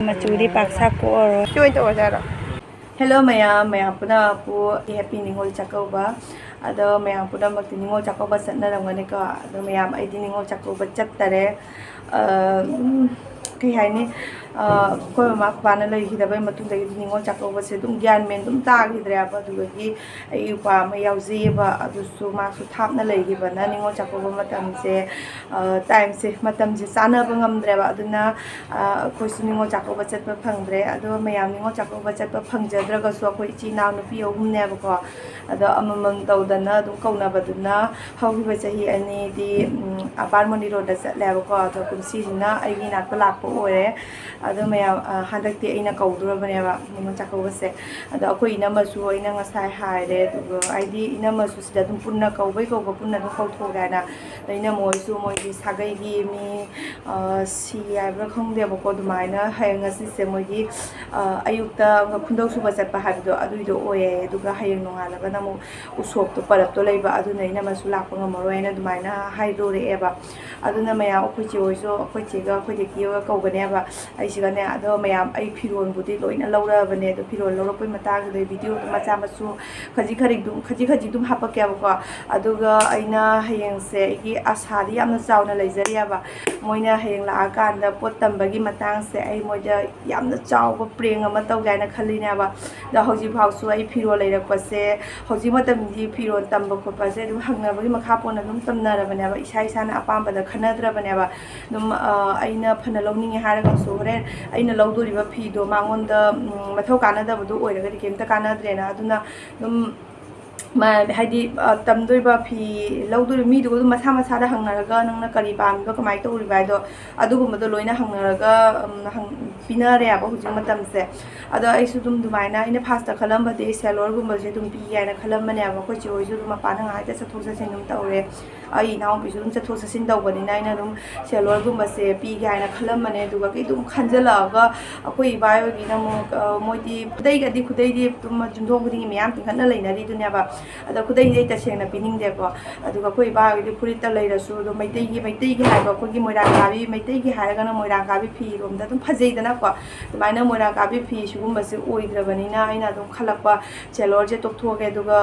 Macuri paksa ko join to jara. Hello mayam puna pu happy ningol chakauba ado mayam puna mak ningol chakauba satna ramgani ka ado mayam ai ningol chakauba chattare kai haini ko ma bana lei hidabai matunda ningol chakauba se dum gyan men dum ta hidra ba dugi ai pa ma yauji ba adu su ma su thapna lei hi bana ningol chakauba matam se time se matam se sana bangam dra ba aduna ko su ningol chakauba chatpa phangdre ado mayam ningol chakauba chatpa phangjadraga su ko ichi naw nu pi ohum ne ba ko ado amamam tawdana dum kauna baduna hawhiba chahi ani di aparmoni road da chatle ba ko ado kumsi jina ai gi nak lak po ore ado mayam handakti aina kaudura bane ba ningol chakauba se ado ko ina masu ina ngasai haire du ai di ina masu sida dum punna kaubai ko punna dum kautho gana ina moi su moi di sagai gi mi si ai ba khongde ba ko dumaina hayang asi se moi gi ayukta phundau suba chatpa habdo aduido oye duga hayang nongalaga namu usop to parap to leiba aduna ina masu lakpa ngamaro ina dumaina hairo re eba aduna maya okoi che oiso okoi che ga okoi de kiyo ga kaugane ba ai siga ne ado mayam ai phiron budi loina laura bane do phiron laura poi mata ga video macha masu khaji dum hapa kya ba aduga aina hayang se gi asari yamna chauna leijari ba moina hayang la akanda pot tambagi matang se ai moja yamna chawba preng ama taw gaina khalina ba da hoji phau su ai phiro leirak pase hoji matam ji phiro tamba ko pase dum hangna bagi makha pona dum tamna ra bane ba isai sana apamba da khanadra bane ba dum aina phana lawning haraga su hore aina lawdori ba phi do mangon da mathau kana da bu oiraga kemta kana drena aduna dum ma haidi tamdoi ba phi lawdori mi du masa masa da hangnaraga nangna kari pam ba kamai to uri bai do adugum do loina hangnaraga pinare aba hujing matam se ado ai su dum dumaina ina fasta khalam ba de salor gum ba je dum pi yana khalam mane aba ko choi su dum pa na ngai ta sathu sa sin dum tawre ai naw bi su dum sathu sa sin daw bani nai na dum salor gum ba se pi ga yana khalam mane du ga ki dum khanjala ga akoi bai gi na mo moiti khudai di dum jundong guding mi am tin khana leina ri dunya ba ada kudai dei ta sengna pining de ko aduga koi ba gi purita leira su do maitai gi hai ba ko gi moira ka bi maitai gi hai ga na moira ka bi phi rom da dum phajei da na ko maina moira ka bi phi sugum ba se oidra bani na aina dum khalakpa chelor je tok thoge aduga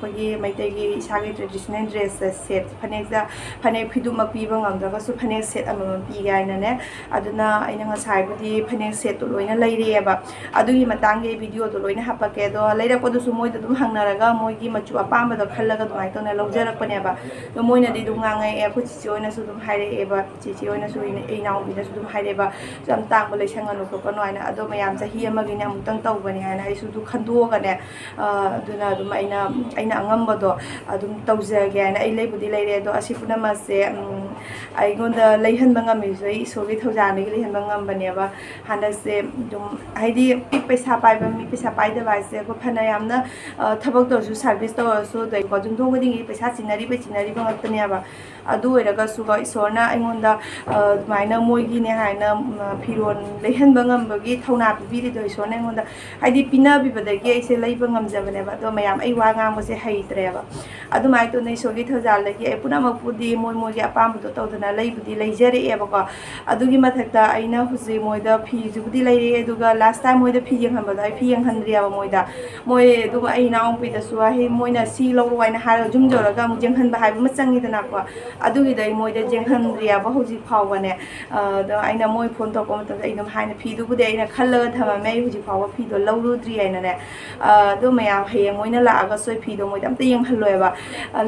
ko gi maitai gi sagi traditional dress set phanek phidu ma pi ba ngam da su phanek set ama pi ga ina ne aduna aina nga sai budi phanek set to loina leire ba adugi matang ge video to loina hapake do leira ko du su moi da dum hangnaraga moi gi machu apamba da khallaga dumai to na lawjarak pane ba do moina di dum ngangai e ko chi oina su dum haire e ba chi oina su ina e naw bi da su dum haire ba jam tang ba leisang anu ko no aina ado mayam chahi ama gi na mutang taw bani aina ai su du khando ga ne aduna dum aina angamba do adum tawja ge aina ai leibudi leire do asi puna ma se ai gonda leihan bangam mi sei sogi thawja ne gi leihan bangam bani ba handa se dum haidi pik paisa pai ba mi paisa pai da ba se ko phana yamna thabak to su service to so dai ko jum thong ding paisa chinari ba ngaktani ba adu eraga su ga isorna aingonda maina moigi ne haina phiron leihan bangam bagi thauna bi ri do isorna aingonda haidi pina bi badagi aise leiba ngamjabane ba do mayam ai wa ngam ba se heitre ba adu mai to nei sogi thajal lagi ai puna mapudi moi gi apam do tawdana leibudi leijare e ba ko adugi mathakta aina huji moida phi jubudi leire aduga last time moida phi yang hamba dai phi yang handriya ba moida moi du ai na ong pi da su he moina si lo waina har jum joraga mu jeng han ba hai ba changi dana ko adugi dai moida jeng handriya ba huji phawa ne do aina moi phone to ko mata aina haina phi du budi aina khallaga thama mai huji phawa phi do lawrudri aina ne do mayam hayang moina la aga soi phi do moida amta yang halloi ba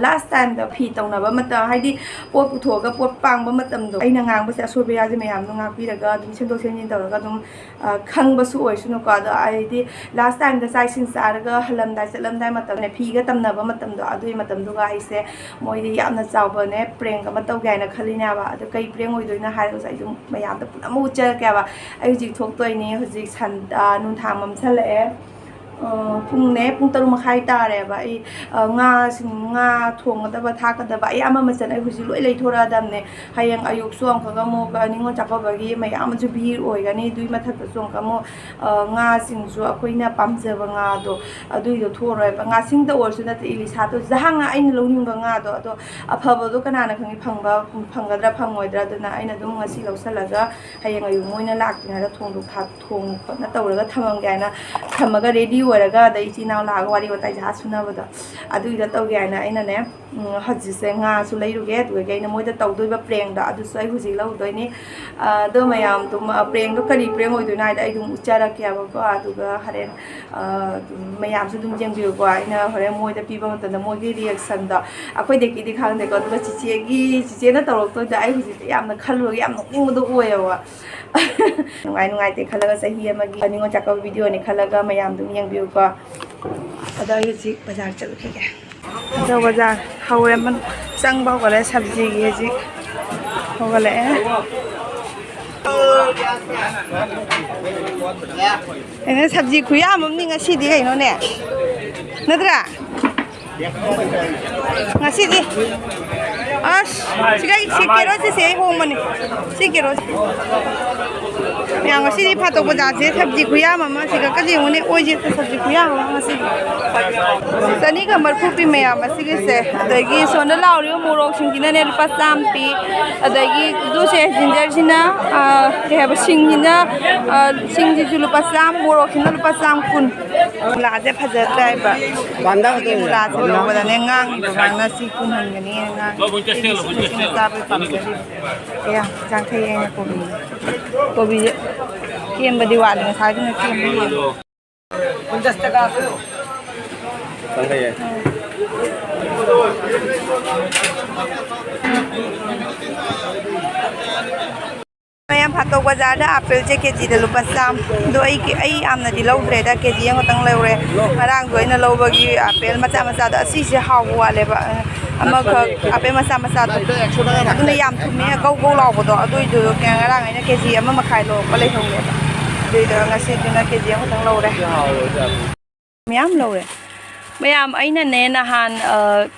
last time da phi tawna ba mata haidi pot puthoga pot pang ba matam do aina ngang ba se asoi ba ya je mayam no ngak pi daga dum sendok senin tawraga dum khang ba su oi su no ka da ai di last time da sai sin saraga halam dai salam dai matam ne phi ga tamna ba matam do adui matam do ga ai se moi di yamna chawba ne preng ga mataw ga na khalina ba adu kai preng oi doina har sai dum mayam da puna mu cha ka ba ai ji thok toi ni hoji san nun thang mam sala e ꯄꯨꯡ ꯇꯔꯨꯛ ꯃꯈꯥꯏ ꯇꯥꯔꯦꯕ ꯑꯩ ꯉꯥ ꯊꯣꯡꯒꯗꯕ ꯊꯥꯛꯀꯗꯕ ꯑꯌꯥꯝꯕ ꯃꯆꯜ ꯑꯩ ꯍꯧꯖꯤꯛ ꯂꯣꯏ ꯂꯩꯊꯣꯔꯛꯑꯗꯕꯅꯦ ꯍꯌꯦꯡ ꯑꯌꯨꯛꯁꯨ ꯑꯃꯨꯛꯀ ꯑꯃꯨꯛ ꯅꯤꯉꯣꯜ ꯆꯥꯛꯀꯧꯕꯒꯤ ꯃꯌꯥꯝ ꯑꯃꯁꯨ ꯚꯤꯔ ꯑꯣꯏꯒꯅꯤ ꯑꯗꯨꯒꯤ ꯃꯊꯛꯇꯁꯨ ꯑꯃꯨꯛꯀ ꯑꯃꯨꯛ ꯉꯥꯁꯤꯡꯁꯨ ꯑꯩꯈꯣꯏꯅ ꯄꯥꯝꯖꯕ ꯉꯥꯗꯣ ꯑꯗꯨꯏꯗꯣ ꯊꯣꯛꯑꯔꯣꯏꯕ ꯉꯥꯁꯤꯡꯗ ꯑꯣꯏꯔꯁꯨ ꯅꯠꯇꯦ ꯏꯂꯤꯁꯥꯗꯣ ꯖꯍꯥꯡ ꯉꯥ ꯑꯩꯅ ꯂꯧꯅꯤꯡꯕ ꯉꯥꯗꯣ ꯑꯗꯣ ꯑꯐꯕꯗꯣ ꯀꯅꯥꯅ ꯈꯪꯉꯤ ꯐꯪꯒꯗ꯭ꯔꯥ ꯐꯪꯉꯣꯏꯗ꯭ꯔꯥ ꯑꯗꯨꯅ ꯑꯩꯅ ꯑꯗꯨꯝ ꯉꯁꯤ ꯂꯧꯁꯤꯜꯂꯒ ꯍꯌꯦꯡ ꯑꯌꯨꯛ ꯃꯣꯏꯅ ꯂꯥꯛꯇ꯭ꯔꯤꯉꯩꯗ ꯊꯣꯡ ꯈꯣꯠꯅ ꯇꯧꯔꯒ ꯊꯝꯃꯝꯒꯦ ꯍꯥꯏꯅ ꯊꯝꯃꯒ ꯔꯦꯗꯤ ꯑꯣꯏꯔꯒ ꯑꯗꯩ ꯏꯆꯤꯜ ꯏꯅꯥꯎ ꯂꯥꯛꯑꯒ ꯋꯥꯔꯤ ꯋꯥꯇꯥꯏ ꯖꯍꯥ ꯁꯨꯅꯕꯗꯣ ꯑꯗꯨꯒꯤꯗ ꯇꯧꯒꯦ ꯍꯥꯏꯅ ꯑꯩꯅꯅꯦ ꯍꯧꯖꯤꯛꯁꯦ ꯉꯥꯁꯨ ꯂꯩꯔꯨꯒꯦ ꯑꯗꯨꯒ ꯑꯩꯅ ꯃꯣꯏꯗ ꯇꯧꯗꯣꯏꯕ ꯄ꯭ꯔꯦꯡꯗꯣ ꯑꯗꯨꯁꯨ ꯑꯩ ꯍꯧꯖꯤꯛ ꯂꯧꯗꯣꯏꯅꯤ ꯑꯗꯣ ꯃꯌꯥꯝꯗꯣ ꯄ꯭ꯔꯦꯡꯗꯣ ꯀꯔꯤ ꯄ꯭ꯔꯦꯡ ꯑꯣꯏꯗꯣꯏꯅꯣ ꯍꯥꯏꯗꯤ ꯑꯩ ꯑꯗꯨꯝ ꯎꯠꯆꯔꯛꯀꯦꯕꯀꯣ ꯑꯗꯨꯒ ꯍꯣꯔꯦꯟ ꯃꯌꯥꯝꯁꯨ ꯑꯗꯨꯝ ꯌꯦꯡꯕꯤꯌꯨꯀꯣ ꯑꯩꯅ ꯍꯣꯔꯦꯟ ꯃꯣꯏꯗ ꯄꯤꯕ ꯃꯇꯝꯗ ꯃꯣꯏꯒꯤ ꯔꯤꯌꯦꯛꯁꯟꯗꯣ ꯑꯩꯈꯣꯏꯗꯒꯤꯗꯤ ꯈꯪꯗꯦꯀꯣ ꯑꯗꯨꯒ ꯆꯤꯆꯦꯅ ꯇꯧꯔꯛꯇꯣꯏꯗ ꯑꯩ ꯍꯧꯖꯤꯛꯇꯤ ꯌꯥꯝꯅ ꯈꯜꯂꯨꯔꯒ ꯌꯥꯝ ꯅꯣꯛꯅꯤꯡꯕꯗꯣ ꯑꯣꯏꯌꯦꯕ ꯅꯨꯡꯉꯥꯏꯇꯦ ꯈꯜꯂꯒ ꯆꯍꯤ ꯑꯃꯒꯤ ꯅꯤꯉꯣꯜ ꯆꯥꯛꯀꯧꯕ ꯚꯤꯗꯤꯑꯣꯅꯤ ꯈꯜꯂꯒ ꯃꯌꯥꯝ ꯑꯗꯨꯝ ꯌꯦꯡꯕꯤꯌꯨꯀꯣ ꯑꯗꯣ ꯑꯩ ꯍꯧꯖꯤꯛ ꯕꯖꯥꯔ ꯆꯠꯂꯨꯈꯤꯒꯦ ꯑꯗꯣ ꯕꯖꯥꯔ ꯍꯧꯔꯦ ꯆꯪꯕ ꯍꯧꯒꯠꯂꯦ ꯁꯕꯖꯤꯒꯤ ꯍꯧꯖꯤꯛ ꯍꯧꯒꯠꯂꯛꯑꯦ ꯑꯩꯅ ꯁꯕꯖꯤ ꯈꯨꯌꯥꯝ ꯑꯃꯅꯤ ꯉꯁꯤꯗꯤ ꯀꯩꯅꯣꯅꯦ ꯅꯠꯇ꯭ꯔꯥ ꯉꯁꯤꯗꯤ ꯑꯁ ꯁꯤ ꯀꯦꯔꯣꯠꯁꯦ ꯑꯩ ꯍꯣꯡꯕꯅꯤ ꯁꯤ ꯀꯦꯔꯣꯠꯁꯦ ꯃꯌꯥꯝ ꯉꯁꯤꯗꯤ ꯐꯥꯇꯣꯛ ꯕꯖꯥꯔꯁꯦ ꯁꯕꯖꯤ ꯈꯨꯌꯥꯝ ꯑꯃ ꯁꯤꯒ ꯌꯦꯡꯉꯨꯅꯦ ꯑꯣꯏꯁꯦ ꯁꯕꯖꯤ ꯈꯨꯌꯥꯝ ꯑꯃ ꯉꯁꯤꯗꯤ 240 ꯄꯤ ꯃꯌꯥꯝ ꯑꯁꯤꯒꯤꯁꯦ ꯑꯗꯒꯤ ꯁꯣꯝꯗ ꯂꯥꯎꯔꯤꯕ ꯃꯣꯔꯣꯛꯁꯤꯡꯁꯤꯅꯅꯦ ꯂꯨꯄꯥ 100 ꯄꯤ ꯑꯗꯒꯤ ꯑꯗꯨꯁꯦ ꯖꯤꯟꯖꯔꯁꯤꯅ ꯀꯩ ꯍꯥꯏꯕ ꯁꯤꯡꯁꯤꯁꯨ ꯂꯨꯄꯥ 100 ꯃꯣꯔꯣꯛꯁꯤꯅ ꯂꯨꯄ 110 ꯃꯨꯂꯥꯁꯦ ꯐꯖꯗ꯭ꯔꯦꯕ ꯁꯤꯒꯤ ꯃꯨꯂꯥꯁꯦ ꯂꯧꯕꯗꯅꯦ ꯉꯥꯡꯉꯤꯕ ꯉꯥꯡꯅ ꯁꯤ ꯀꯨꯟꯍꯟꯒꯅꯤꯅ ꯉꯥꯡꯉꯤ ꯆꯥꯕꯩ ꯄꯥꯝꯖꯔꯤꯕ ꯌꯥꯡꯈꯩ ꯑꯩꯅ ꯀꯣꯕꯤꯁꯦ ꯀꯦꯝꯕꯗꯤ ꯋꯥꯠꯂꯤ ꯉꯁꯥꯏꯗꯨꯅ ꯀꯦꯝꯕ 50 টাকা ꯃꯌꯥꯝ ꯐꯥꯇꯣꯛ ꯕꯖꯥꯔꯗ ꯑꯥꯄꯦꯜꯁꯦ ꯀꯦꯖꯤꯗ ꯂꯨꯄꯥ 100 ꯑꯗꯣ ꯑꯩ ꯌꯥꯝꯅꯗꯤ ꯂꯧꯗ꯭ꯔꯦꯗ ꯀꯦꯖꯤ ꯑꯃꯈꯛꯇꯪ ꯂꯧꯔꯦ ꯉꯔꯥꯡꯗꯣ ꯑꯩꯅ ꯂꯧꯕꯒꯤ ꯑꯥꯄꯦꯜ ꯃꯆꯥꯗꯣ ꯑꯁꯤꯁꯦ ꯍꯥꯎꯕ ꯋꯥꯠꯂꯦꯕ ꯑꯃꯈꯛ ꯑꯥꯄꯦꯜ ꯃꯆꯥꯗꯣ ꯑꯗꯨꯅ ꯌꯥꯝ ꯊꯨꯝꯃꯦ ꯒꯧ ꯂꯥꯎꯕꯗꯣ ꯑꯗꯨꯏꯗꯨ ꯉꯔꯥꯡ ꯑꯩꯅ ꯀꯦꯖꯤ 1.5 ꯂꯧꯔꯛꯄ ꯂꯩꯍꯧꯅꯦꯕ ꯑꯗꯨꯏꯗꯣ ꯉꯁꯤꯗꯨꯅ ꯀꯦꯖꯤ ꯑꯃꯈꯛꯇꯪ ꯂꯧꯔꯦ ꯃꯌꯥꯝ ꯂꯧꯔꯦ ꯃꯌꯥꯝ ꯑꯩꯅꯅꯦ ꯅꯍꯥꯟ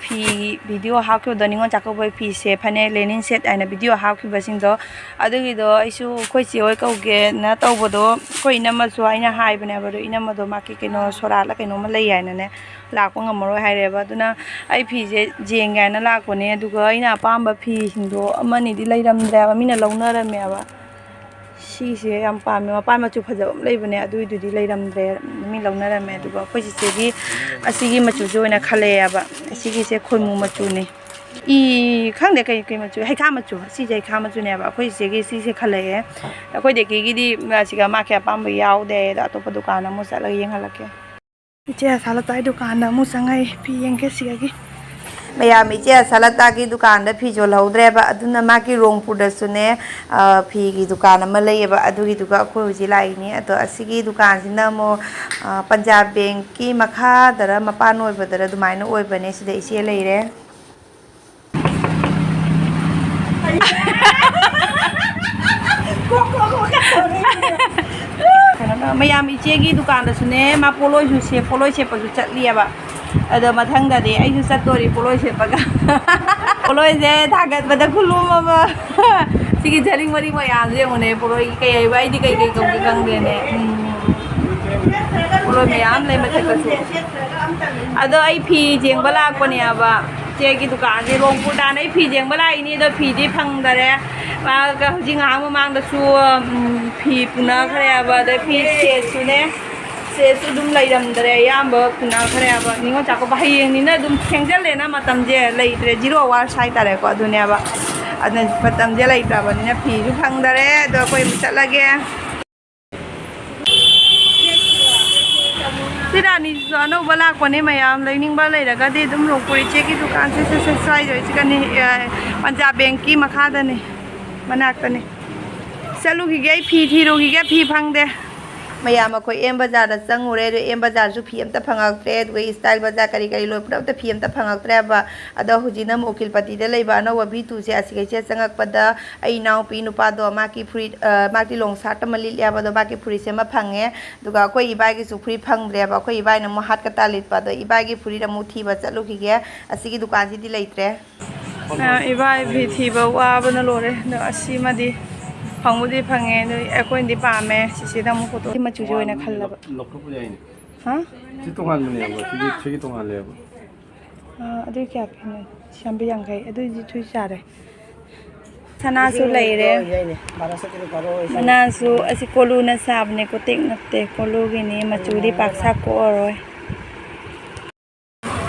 ꯐꯤ ꯚꯤꯗꯤꯑꯣ ꯍꯥꯞꯈꯤꯕꯗꯣ ꯅꯤꯉꯣꯜ ꯆꯥꯛꯀꯧꯕꯒꯤ ꯐꯤꯁꯦ ꯐꯅꯦꯛ ꯂꯦꯅꯤꯟ ꯁꯦꯠ ꯍꯥꯏꯅ ꯚꯤꯗꯤꯑꯣ ꯍꯥꯞꯈꯤꯕꯁꯤꯡꯗꯣ ꯑꯗꯨꯒꯤꯗꯣ ꯑꯩꯁꯨ ꯑꯩꯈꯣꯏ ꯆꯦ ꯍꯣꯏ ꯀꯧꯒꯦꯅ ꯇꯧꯕꯗꯣ ꯑꯩꯈꯣꯏ ꯏꯅꯝꯃꯁꯨ ꯑꯩꯅ ꯍꯥꯏꯕꯅꯦꯕ ꯑꯗꯣ ꯏꯅꯝꯃꯗꯣ ꯃꯥꯒꯤ ꯀꯩꯅꯣ ꯁꯣꯔꯥꯠꯂ ꯀꯩꯅꯣꯝꯃ ꯂꯩ ꯍꯥꯏꯅꯅꯦ ꯂꯥꯛꯄ ꯉꯝꯃꯔꯣꯏ ꯍꯥꯏꯔꯦꯕ ꯑꯗꯨꯅ ꯑꯩ ꯐꯤꯁꯦ ꯌꯦꯡꯒꯦ ꯍꯥꯏꯅ ꯂꯥꯛꯄꯅꯦ ꯑꯗꯨꯒ ꯑꯩꯅ ꯑꯄꯥꯝꯕ ꯐꯤꯁꯤꯡꯗꯣ ꯑꯃꯅꯤꯗꯤ ꯂꯩꯔꯝꯗ꯭ꯔꯦꯕ ꯃꯤꯅ ꯂꯧꯅꯔꯝꯃꯦꯕ ꯁꯤꯁꯦ ꯌꯥꯝ ꯄꯥꯝꯃꯦ ꯃꯄꯥꯟ ꯃꯆꯨ ꯐꯖꯕ ꯑꯃ ꯂꯩꯕꯅꯦ ꯑꯗꯨꯏꯗꯨꯗꯤ ꯂꯩꯔꯝꯗ꯭ꯔꯦ ꯃꯤ ꯂꯧꯅꯔꯝꯃꯦ ꯑꯗꯨꯒ ꯑꯩꯈꯣꯏ ꯆꯤꯆꯦꯒꯤ ꯑꯁꯤꯒꯤ ꯃꯆꯨꯁꯦ ꯑꯣꯏꯅ ꯈꯜꯂꯛꯑꯦꯕ ꯑꯁꯤꯒꯤꯁꯦ ꯈꯣꯏꯃꯨ ꯃꯆꯨꯅꯤ ꯈꯪꯗꯦ ꯀꯩ ꯃꯆꯨ ꯍꯩꯈꯥ ꯃꯆꯨ ꯁꯤꯁꯦ ꯍꯩꯈꯥ ꯃꯆꯨꯅꯦꯕ ꯑꯩꯈꯣꯏ ꯆꯤꯆꯦꯒꯤ ꯁꯤꯁꯦ ꯈꯜꯂꯛꯑꯦ ꯑꯩꯈꯣꯏ ꯗꯦꯀꯤꯒꯤꯗꯤ ꯁꯤꯒ ꯃꯥꯒꯤ ꯑꯄꯥꯝꯕ ꯌꯥꯎꯗꯦ ꯑꯗꯣ ꯑꯇꯣꯞꯄ ꯗꯨꯀꯥꯟ ꯑꯃꯨꯛ ꯆꯠꯂꯒ ꯌꯦꯡꯍꯜꯂꯛꯀꯦ ꯏꯆꯦ ꯑꯁꯥꯂꯇꯥꯒꯤ ꯗꯨꯀꯥꯟꯗ ꯑꯃꯨꯛ ꯆꯪꯉꯛꯏ ꯐꯤ ꯌꯦꯡꯒꯦ ꯁꯤꯒꯒꯤ ꯃꯌꯥꯝ ꯏꯆꯦ ꯑꯁꯥꯂꯇꯥꯒꯤ ꯗꯨꯀꯥꯟꯗ ꯐꯤ ꯌꯣꯜꯍꯧꯗ꯭ꯔꯦꯕ ꯑꯗꯨꯅ ꯃꯥꯒꯤ ꯔꯣꯡꯄꯨꯔꯗꯁꯨꯅꯦ ꯐꯤꯒꯤ ꯗꯨꯀꯥꯟ ꯑꯃ ꯂꯩꯌꯦꯕ ꯑꯗꯨꯒꯤꯗꯨꯒ ꯑꯩꯈꯣꯏ ꯍꯧꯖꯤꯛ ꯂꯥꯛꯏꯅꯤ ꯑꯗꯣ ꯑꯁꯤꯒꯤ ꯗꯨꯀꯥꯟꯁꯤꯅ ꯑꯃꯨꯛ ꯄꯟꯖꯥꯕ ꯕꯦꯡꯀꯤ ꯃꯈꯥꯗꯔ ꯃꯄꯥꯟ ꯑꯣꯏꯕꯗꯔ ꯑꯗꯨꯃꯥꯏꯅ ꯑꯣꯏꯕꯅꯦ ꯁꯤꯗ ꯏꯆꯦ ꯂꯩꯔꯦ ꯃꯌꯥꯝ ꯏꯆꯦꯒꯤ ꯗꯨꯀꯥꯟꯗꯁꯨꯅꯦ ꯃꯥ ꯄꯣꯠꯂꯣꯏ ꯁꯦꯠꯄꯁꯨ ꯆꯠꯂꯤꯑꯕ ꯑꯗꯣ ꯃꯊꯪꯗꯗꯤ ꯑꯩꯁꯨ ꯆꯠꯇꯣꯔꯤ ꯄꯣꯠꯂꯣꯏ ꯁꯦꯠꯄꯒ ꯄꯣꯠꯂꯣꯏꯁꯦ ꯊꯥꯒꯠꯄꯗ ꯈꯨꯜꯂꯨꯝ ꯑꯃ ꯁꯤꯒꯤ ꯖꯔꯤꯡ ꯃꯔꯤ ꯃꯌꯥꯝꯁꯦ ꯌꯦꯡꯉꯨꯅꯦ ꯄꯣꯠꯂꯣꯏ ꯀꯩ ꯍꯥꯏꯕ ꯑꯩꯗꯤ ꯀꯩ ꯀꯧꯒꯦ ꯈꯪꯗꯦꯅꯦ ꯄꯣꯠꯂꯣꯏ ꯃꯌꯥꯝ ꯂꯩ ꯃꯊꯛꯇꯁꯨ ꯑꯗꯣ ꯑꯩ ꯐꯤ ꯌꯦꯡꯕ ꯂꯥꯛꯄꯅꯦꯕ ꯏꯆꯦꯒꯤ ꯗꯨꯀꯥꯟꯁꯦ ꯔꯣꯡꯄꯨꯔꯗꯥꯅ ꯑꯩ ꯐꯤ ꯌꯦꯡꯕ ꯂꯥꯛꯏꯅꯤ ꯑꯗꯣ ꯐꯤꯗꯤ ꯐꯪꯗꯔꯦ ꯃꯥꯒ ꯍꯧꯖꯤꯛ ꯉꯥꯏꯍꯥꯛ ꯃꯃꯥꯡꯗꯁꯨ ꯐꯤ ꯄꯨꯅꯈ꯭ꯔꯦꯕ ꯑꯗꯩ ꯐꯤ ꯁꯦꯠꯁꯨꯅꯦ ꯁꯦꯠꯁꯨ ꯑꯗꯨꯝ ꯂꯩꯔꯝꯗ꯭ꯔꯦ ꯑꯌꯥꯝꯕ ꯄꯨꯅꯈ꯭ꯔꯦꯕ ꯅꯤꯉꯣꯜ ꯆꯥꯛꯀꯧꯕ ꯍꯌꯦꯡꯅꯤꯅ ꯑꯗꯨꯝ ꯊꯦꯡꯖꯜꯂꯦꯅ ꯃꯇꯝꯁꯦ ꯂꯩꯇ꯭ꯔꯦ 0 ꯑꯋꯥꯔꯁ ꯍꯥꯏꯇꯥꯔꯦꯀꯣ ꯑꯗꯨꯅꯦꯕ ꯑꯗꯨꯅ ꯃꯇꯝꯁꯦ ꯂꯩꯇ꯭ꯔꯕꯅꯤꯅ ꯐꯤꯁꯨ ꯐꯪꯗꯔꯦ ꯑꯗꯣ ꯑꯩꯈꯣꯏ ꯑꯃꯨꯛ ꯆꯠꯂꯒꯦ ꯁꯤ ꯔꯥꯅꯤꯁꯤꯁꯨ ꯑꯅꯧꯕ ꯂꯥꯛꯄꯅꯦ ꯃꯌꯥꯝ ꯂꯩꯅꯤꯡꯕ ꯂꯩꯔꯒꯗꯤ ꯑꯗꯨꯝ ꯔꯣꯡꯄꯨꯔ ꯏꯆꯦꯒꯤ ꯗꯨꯀꯥꯟꯁꯦ ꯁ꯭ꯋꯥꯏꯗ ꯄꯟꯖꯥꯕ ꯕꯦꯡꯀꯤ ꯃꯈꯥꯗꯅꯤ ꯃꯅꯥꯛꯇꯅꯤ ꯆꯠꯂꯨꯈꯤꯒꯦ ꯑꯩ ꯐꯤ ꯊꯤꯔꯨꯈꯤꯒꯦ ꯐꯤ ꯐꯪꯗꯦ ꯃꯌꯥꯝ ꯑꯩꯈꯣꯏ ꯑꯦꯝ ꯕꯖꯥꯔꯗ ꯆꯪꯉꯨꯔꯦ ꯑꯗꯣ ꯑꯦꯝ ꯕꯖꯥꯔꯁꯨ ꯐꯤ ꯑꯝꯇ ꯐꯪꯉꯛꯇ꯭ꯔꯦ ꯑꯗꯨꯒ ꯏꯁꯇꯥꯏꯜ ꯕꯖꯥꯔ ꯀꯔꯤ ꯀꯔꯤ ꯂꯣꯏ ꯄꯨꯂꯞꯇ ꯐꯤ ꯑꯝꯇ ꯐꯪꯉꯛꯇ꯭ꯔꯦꯕ ꯑꯗꯣ ꯍꯧꯖꯤꯛꯅ ꯑꯃꯨꯛ ꯎꯀꯤꯜꯄꯇꯤꯗ ꯂꯩꯕ ꯑꯅꯧꯕ V2ꯁꯦ ꯑꯁꯤꯒꯩꯁꯦ ꯆꯪꯉꯛꯄꯗ ꯑꯩ ꯏꯅꯥꯎꯄꯤ ꯅꯨꯄꯥꯗꯣ ꯃꯥꯒꯤ ꯐꯨꯔꯤꯠ ꯃꯥꯒꯤ ꯂꯣꯡ ꯁꯥꯔꯠ ꯑꯃ ꯂꯤꯠꯂꯦꯕ ꯑꯗꯣ ꯃꯥꯒꯤ ꯐꯨꯔꯤꯠꯁꯦ ꯑꯃ ꯐꯪꯉꯦ ꯑꯗꯨꯒ ꯑꯩꯈꯣꯏ ꯏꯕꯥꯏꯒꯤꯁꯨ ꯐꯨꯔꯤꯠ ꯐꯪꯗ꯭ꯔꯦꯕ ꯑꯩꯈꯣꯏ ꯏꯕꯥꯏꯅ ꯑꯃꯨꯛ ꯍꯥꯠ ꯀꯇꯥ ꯂꯤꯠꯄ ꯑꯗꯣ ꯏꯕꯥꯏꯒꯤ ꯐꯨꯔꯤꯠ ꯑꯃꯨꯛ ꯊꯤꯕ ꯆꯠꯂꯨꯈꯤꯒꯦ ꯑꯁꯤꯒꯤ ꯗꯨꯀꯥꯟꯁꯤꯗꯤ ꯂꯩꯇ꯭ꯔꯦ ꯏꯕꯥꯏ ꯐꯤ ꯊꯤꯕ ꯋꯥꯕꯅ ꯂꯣꯏꯔꯦ ꯑꯗꯣ ꯑꯁꯤꯃꯗꯤ ꯐꯪꯕꯨꯗꯤ ꯐꯪꯉꯦ ꯑꯗꯣ ꯑꯩꯈꯣꯏꯅꯗꯤ ꯄꯥꯝꯃꯦ ꯁꯤꯁꯤꯗ ꯑꯃꯨꯛ ꯐꯣꯇꯣ ꯁꯤ ꯃꯆꯨꯁꯦ ꯑꯣꯏꯅ ꯈꯜꯂꯕ ꯍꯥ ꯁꯤ ꯇꯣꯉꯥꯟꯕꯅꯦꯕ ꯁꯤꯒꯤ ꯇꯣꯉꯥꯟꯂꯦꯕ ꯑꯗꯨꯏ ꯀꯌꯥ ꯄꯤꯅꯣ 150 ꯑꯗꯨꯏꯗꯤ ꯊꯨꯏ ꯆꯥꯔꯦ ꯁꯅꯥꯁꯨ ꯂꯩꯔꯦ ꯁꯅꯥꯁꯨ ꯑꯁꯤ ꯀꯣꯂꯨꯅ ꯁꯥꯕꯅꯦ ꯀꯣꯇꯦꯛ ꯅꯠꯇꯦ ꯀꯣꯂꯨꯒꯤꯅꯤ ꯃꯆꯨꯗꯤ ꯄꯥꯛ ꯁꯥꯛꯀꯣꯛꯑꯔꯣꯏ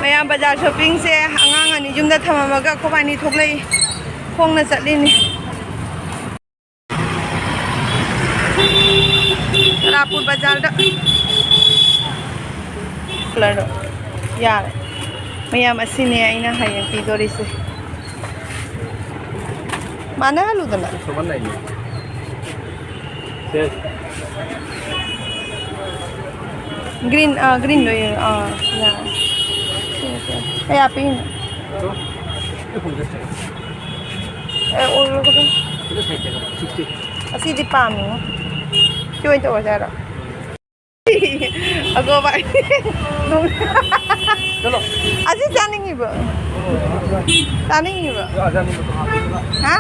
ꯃꯌꯥꯝ ꯕꯖꯥꯔ ꯁꯣꯞꯄꯤꯡꯁꯦ ꯑꯉꯥꯡ ꯑꯅꯤ ꯌꯨꯝꯗ ꯊꯝꯃꯝꯃꯒ ꯑꯩꯈꯣꯏꯕꯥꯅꯤ ꯊꯣꯛꯂꯛꯏ ꯈꯣꯡꯅ ꯆꯠꯂꯤꯅꯤ ꯇꯔꯥꯄꯨꯔ ꯕꯖꯥꯔꯗ ꯀꯂꯔꯗꯣ ꯌꯥꯔꯦ ꯃꯌꯥꯝ ꯑꯁꯤꯅꯦ ꯑꯩꯅ ꯍꯌꯦꯡ ꯄꯤꯗꯣꯔꯤꯁꯦ ꯃꯥꯟꯅꯍꯜꯂꯨꯗꯅ ग्रीन ग्रीन लो ये कया पिन ꯑꯁꯤꯗꯤ ꯄꯥꯝꯃꯤ ꯁꯤ ꯑꯣꯏꯅ ꯇꯧꯔꯁꯦ ꯍꯥꯏꯔꯣ ꯑꯒꯣ ꯚꯥꯏ ꯑꯁꯤ ꯆꯥꯅꯤꯡꯉꯤꯕ ꯆꯥꯅꯤꯡꯉꯤꯕ ꯍꯥ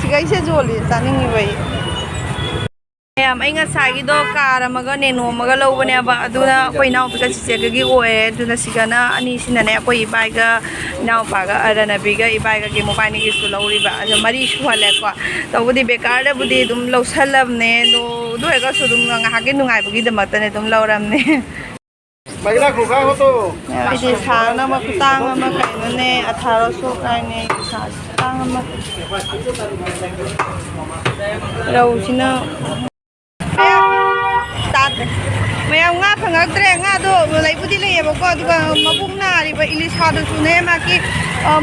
ꯁꯤꯒꯩꯁꯦ ꯌꯣꯜꯂꯤ ꯆꯥꯅꯤꯡꯉꯤꯕ ꯑꯩ ꯃꯌꯥꯝ ꯑꯩ ꯉꯁꯥꯏꯒꯤꯗꯣ ꯀꯥꯔ ꯑꯃꯒ ꯅꯦꯅꯣ ꯑꯃꯒ ꯂꯧꯕꯅꯦꯕ ꯑꯗꯨꯅ ꯑꯩꯈꯣꯏ ꯏꯅꯥꯎꯄꯤꯒ ꯆꯤꯆꯦꯒꯒꯤ ꯑꯣꯏꯌꯦ ꯑꯗꯨꯅ ꯁꯤꯒꯅ ꯑꯅꯤꯁꯤꯅꯅꯦ ꯑꯩꯈꯣꯏ ꯏꯕꯥꯏꯒ ꯏꯅꯥꯎꯄꯥꯒ ꯔꯅꯕꯤꯒ ꯏꯕꯥꯏꯒꯒꯤ ꯃꯣꯕꯥꯏꯜꯒꯤꯁꯨ ꯂꯧꯔꯤꯕ ꯑꯗꯣ ꯃꯔꯤ ꯁꯨꯍꯜꯂꯦꯀꯣ ꯇꯧꯕꯗꯤ ꯕꯦꯀꯥꯔꯗꯕꯨꯗꯤ ꯑꯗꯨꯝ ꯂꯧꯁꯜꯂꯕꯅꯦ ꯑꯗꯣ ꯑꯗꯨ ꯑꯣꯏꯔꯒꯁꯨ ꯑꯗꯨꯝ ꯉꯥꯏꯍꯥꯛꯀꯤ ꯅꯨꯡꯉꯥꯏꯕꯒꯤꯗꯃꯛꯇꯅꯦ ꯑꯗꯨꯝ ꯂꯧꯔꯝꯅꯦ ꯑꯩꯗꯤ ꯁꯥꯅꯕ ꯈꯨꯇꯥꯡ ꯑꯃ ꯀꯩꯅꯣꯅꯦ 1800 ꯀꯥꯏꯅꯦ ꯈꯨꯇꯥꯡ ꯑꯃ ꯔꯧꯁꯤꯅ ꯇꯥꯗ꯭ꯔꯦ ꯃꯌꯥꯝ ꯉꯥ ꯐꯪꯉꯛꯇ꯭ꯔꯦ ꯉꯥꯗꯣ ꯂꯩꯕꯨꯗꯤ ꯂꯩꯌꯦꯕꯀꯣ ꯑꯗꯨꯒ ꯃꯕꯨꯛ ꯅꯥꯔꯤꯕ ꯏꯂꯤꯁꯥꯗꯨꯁꯨꯅꯦ ꯃꯥꯒꯤ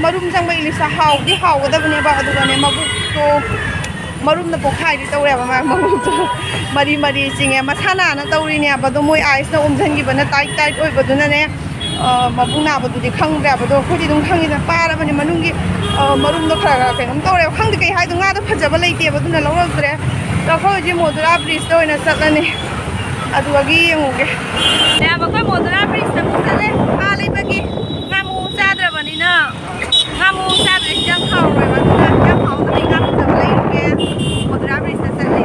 ꯃꯔꯨꯝ ꯆꯪꯕ ꯏꯂꯤꯁꯥ ꯍꯥꯎꯗꯤ ꯍꯥꯎꯒꯗꯕꯅꯦꯕ ꯑꯗꯨꯒꯅꯦ ꯃꯕꯨꯛꯇꯣ ꯃꯔꯨꯝꯅ ꯄꯣꯛꯈꯥꯏꯗꯤ ꯇꯧꯔꯦꯕ ꯃꯥ ꯃꯕꯨꯛꯇꯣ ꯃꯔꯤ ꯃꯔꯤ ꯆꯤꯡꯉꯦ ꯃꯁꯥ ꯅꯥꯅ ꯇꯧꯔꯤꯅꯦꯕ ꯑꯗꯣ ꯃꯣꯏ ꯑꯥꯏꯁꯅ ꯑꯣꯝꯁꯤꯟꯈꯤꯕꯅ ꯇꯥꯏꯠ ꯑꯣꯏꯕꯗꯨꯅꯅꯦ ꯃꯕꯨꯛ ꯅꯥꯕꯗꯨꯗꯤ ꯈꯪꯗ꯭ꯔꯦꯕ ꯑꯗꯣ ꯑꯩꯈꯣꯏꯗꯤ ꯑꯗꯨꯝ ꯈꯪꯉꯤꯗꯅ ꯄꯥꯔꯕꯅꯤ ꯃꯅꯨꯡꯒꯤ ꯃꯔꯨꯝꯗꯣ ꯈꯔ ꯀꯩꯅꯣꯝ ꯇꯧꯔꯦꯕ ꯈꯪꯗꯦ ꯀꯩ ꯍꯥꯏꯗꯣ ꯉꯥꯗꯣ ꯐꯖꯕ ꯂꯩꯇꯦꯕ ꯑꯗꯨꯅ ꯂꯧꯔꯛꯇ꯭ꯔꯦ ꯑꯗꯣ ꯑꯩꯈꯣꯏ ꯍꯧꯖꯤꯛ ꯃꯣꯗꯨꯂꯥ ꯕ꯭ꯔꯤꯖꯇ ꯑꯣꯏꯅ ꯆꯠꯂꯅꯤ ꯑꯗꯨꯒꯤ ꯌꯦꯡꯉꯨꯒꯦ ꯃꯌꯥꯝ ꯑꯩꯈꯣꯏ ꯃꯣꯗꯨꯂꯥ ꯕ꯭ꯔꯤꯖꯇ ꯑꯃꯨꯛ ꯆꯠꯂꯦ ꯉꯥ ꯂꯩꯕꯒꯤ ꯉꯥꯃꯨ ꯆꯥꯗ꯭ꯔꯕꯅꯤꯅ ꯉꯥꯃꯨ ꯆꯥꯗ꯭ꯔꯦ ꯍꯤꯟꯖꯥꯡ ꯍꯥꯎꯔꯣꯏꯕ ꯑꯗꯨꯅ ꯍꯤꯟꯖꯥꯡ ꯍꯥꯎꯗꯕ ꯉꯥ ꯐꯖꯕ ꯂꯩꯔꯨꯒꯦ ꯃꯣꯗꯨꯂꯥ ꯕ꯭ꯔꯤꯖꯇ ꯆꯠꯂꯦ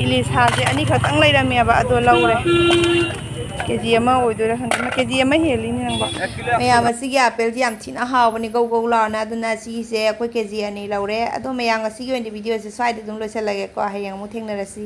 ꯏꯂꯤꯁꯥꯁꯦ ꯑꯅꯤꯈꯛꯇꯪ ꯂꯩꯔꯝꯃꯦꯕ ꯑꯗꯣ ꯂꯧꯔꯦ ꯀꯦꯖꯤ ꯑꯃ ꯑꯣꯏꯗꯣꯏꯔꯥ ꯈꯪꯗꯦ ꯀꯦꯖꯤ ꯑꯃ ꯍꯦꯜꯂꯤꯅꯤ ꯅꯪꯕ ꯃꯌꯥꯝ ꯑꯁꯤꯒꯤ ꯑꯥꯄꯦꯜꯁꯦ ꯌꯥꯝ ꯊꯤꯅ ꯍꯥꯎꯕꯅꯤ ꯒꯧ ꯒꯧ ꯂꯥꯎꯅ ꯑꯗꯨꯅ ꯁꯤꯒꯤꯁꯦ ꯑꯩꯈꯣꯏ ꯀꯦꯖꯤ 2 ꯂꯧꯔꯦ ꯑꯗꯣ ꯃꯌꯥꯝ ꯉꯁꯤꯒꯤ ꯑꯣꯏꯅ ꯚꯤꯗꯤꯑꯣꯁꯦ ꯁ꯭ꯋꯥꯏꯗ ꯑꯗꯨꯝ ꯂꯣꯏꯁꯤꯜꯂꯒꯦꯀꯣ ꯍꯌꯦꯡ ꯑꯃꯨꯛ ꯊꯦꯡꯅꯔꯁꯤ